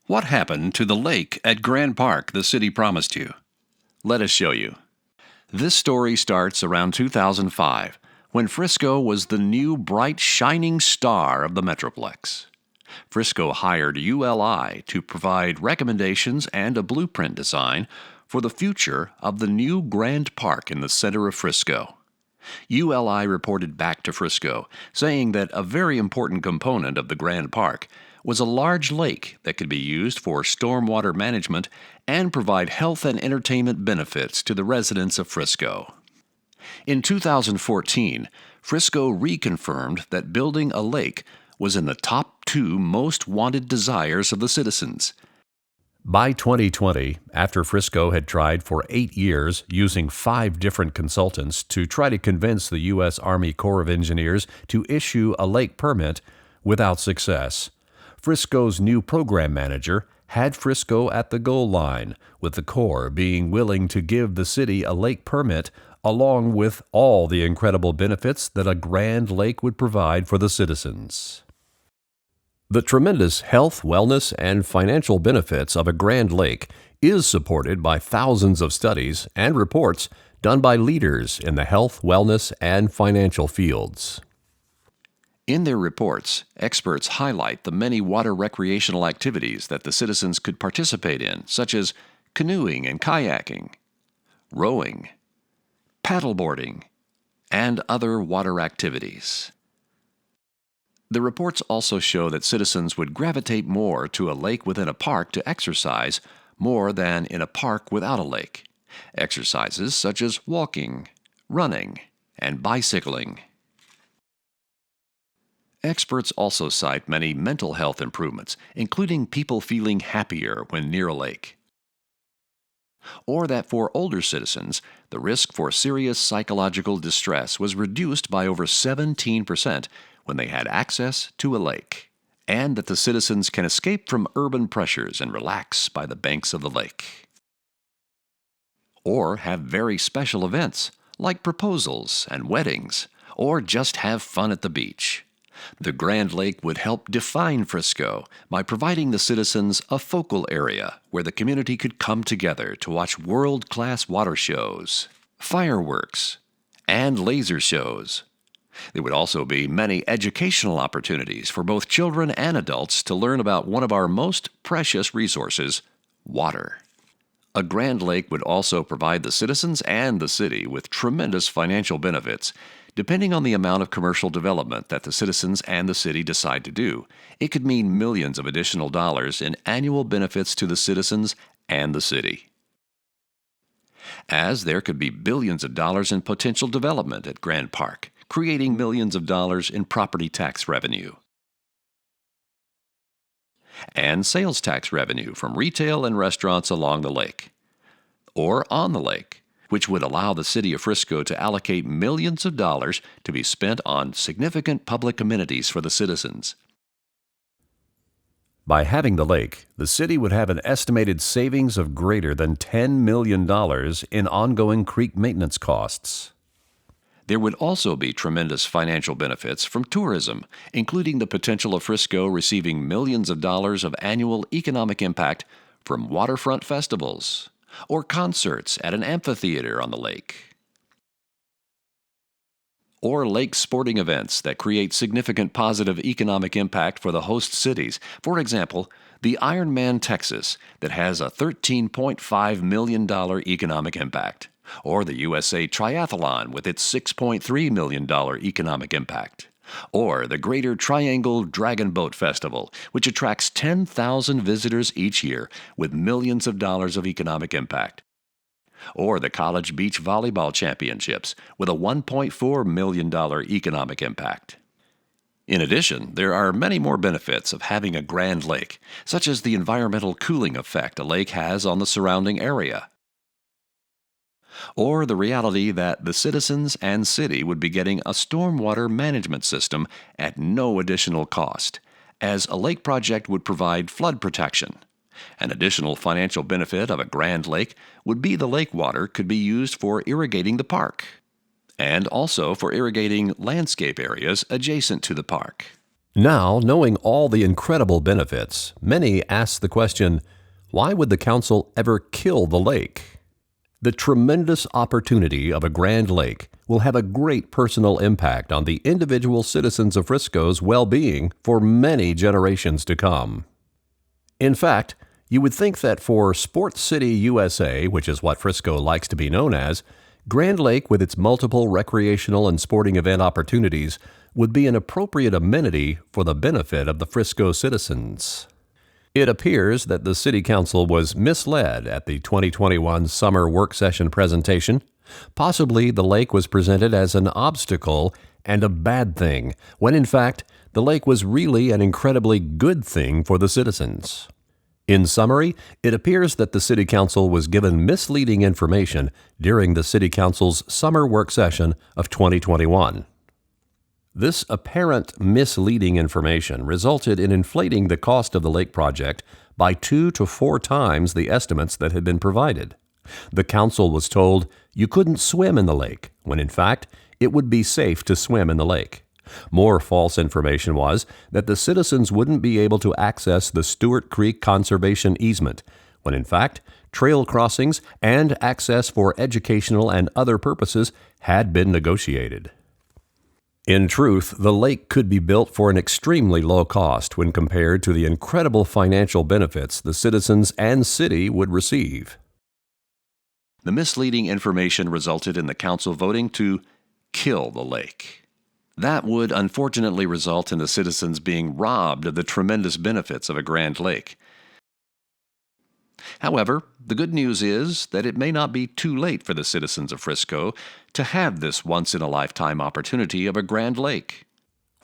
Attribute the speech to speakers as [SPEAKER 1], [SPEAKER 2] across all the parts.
[SPEAKER 1] What happened to the lake at Grand Park the city promised you? Let us show you. This story starts around 2005, when Frisco was the new bright shining star of the Metroplex. Frisco hired ULI to provide recommendations and a blueprint design for the future of the new Grand Park in the center of Frisco. ULI reported back to Frisco, saying that a very important component of the Grand Park was a large lake that could be used for stormwater management and provide health and entertainment benefits to the residents of Frisco. In 2014, Frisco reconfirmed that building a lake was in the top 2 most wanted desires of the citizens. By 2020, after Frisco had tried for 8 years using 5 different consultants to try to convince the U.S. Army Corps of Engineers to issue a lake permit without success, Frisco's new program manager had Frisco at the goal line, with the Corps being willing to give the city a lake permit along with all the incredible benefits that a grand lake would provide for the citizens. The tremendous health, wellness, and financial benefits of a Grand Lake is supported by thousands of studies and reports done by leaders in the health, wellness, and financial fields. In their reports, experts highlight the many water recreational activities that the citizens could participate in, such as canoeing and kayaking, rowing, paddleboarding, and other water activities. The reports also show that citizens would gravitate more to a lake within a park to exercise more than in a park without a lake. Exercises such as walking, running, and bicycling. Experts also cite many mental health improvements, including people feeling happier when near a lake. Or that for older citizens, the risk for serious psychological distress was reduced by over 17% when they had access to a lake, and that the citizens can escape from urban pressures and relax by the banks of the lake. Or have very special events, like proposals and weddings, or just have fun at the beach. The Grand Lake would help define Frisco by providing the citizens a focal area where the community could come together to watch world-class water shows, fireworks, and laser shows. There would also be many educational opportunities for both children and adults to learn about one of our most precious resources, water. A Grand Lake would also provide the citizens and the city with tremendous financial benefits. Depending on the amount of commercial development that the citizens and the city decide to do, it could mean millions of additional dollars in annual benefits to the citizens and the city. As there could be billions of dollars in potential development at Grand Park, creating millions of dollars in property tax revenue, and sales tax revenue from retail and restaurants along the lake, or on the lake, which would allow the city of Frisco to allocate millions of dollars to be spent on significant public amenities for the citizens. By having the lake, the city would have an estimated savings of greater than $10 million in ongoing creek maintenance costs. There would also be tremendous financial benefits from tourism, including the potential of Frisco receiving millions of dollars of annual economic impact from waterfront festivals or concerts at an amphitheater on the lake, or lake sporting events that create significant positive economic impact for the host cities. For example, the Ironman Texas that has a $13.5 million economic impact, or the USA Triathlon with its $6.3 million economic impact, or the Greater Triangle Dragon Boat Festival, which attracts 10,000 visitors each year with millions of dollars of economic impact, or the College Beach Volleyball Championships with a $1.4 million economic impact. In addition, there are many more benefits of having a Grand Lake, such as the environmental cooling effect a lake has on the surrounding area, or the reality that the citizens and city would be getting a stormwater management system at no additional cost, as a lake project would provide flood protection. An additional financial benefit of a Grand Lake would be the lake water could be used for irrigating the park, and also for irrigating landscape areas adjacent to the park.
[SPEAKER 2] Now, knowing all the incredible benefits, many ask the question, why would the council ever kill the lake? The tremendous opportunity of a Grand Lake will have a great personal impact on the individual citizens of Frisco's well-being for many generations to come. In fact, you would think that for Sports City, USA, which is what Frisco likes to be known as, Grand Lake, with its multiple recreational and sporting event opportunities, would be an appropriate amenity for the benefit of the Frisco citizens. It appears that the City Council was misled at the 2021 summer work session presentation. Possibly the lake was presented as an obstacle and a bad thing, when in fact the lake was really an incredibly good thing for the citizens. In summary, it appears that the City Council was given misleading information during the City Council's summer work session of 2021. This apparent misleading information resulted in inflating the cost of the lake project by 2 to 4 times the estimates that had been provided. The council was told you couldn't swim in the lake, when in fact it would be safe to swim in the lake. More false information was that the citizens wouldn't be able to access the Stewart Creek Conservation Easement, when in fact trail crossings and access for educational and other purposes had been negotiated. In truth, the lake could be built for an extremely low cost when compared to the incredible financial benefits the citizens and city would receive.
[SPEAKER 1] The misleading information resulted in the council voting to kill the lake. That would unfortunately result in the citizens being robbed of the tremendous benefits of a Grand Lake. However, the good news is that it may not be too late for the citizens of Frisco to have this once-in-a-lifetime opportunity of a Grand Lake.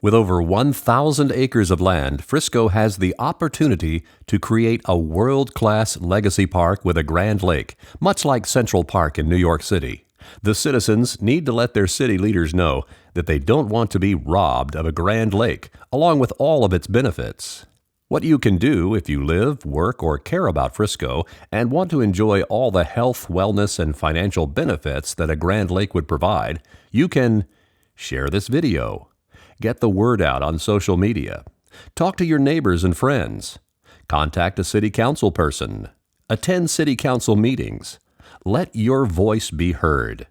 [SPEAKER 2] With over 1,000 acres of land, Frisco has the opportunity to create a world-class legacy park with a Grand Lake, much like Central Park in New York City. The citizens need to let their city leaders know that they don't want to be robbed of a Grand Lake, along with all of its benefits. What you can do if you live, work, or care about Frisco and want to enjoy all the health, wellness, and financial benefits that a Grand Lake would provide, you can share this video, get the word out on social media, talk to your neighbors and friends, contact a city council person, attend city council meetings. Let your voice be heard.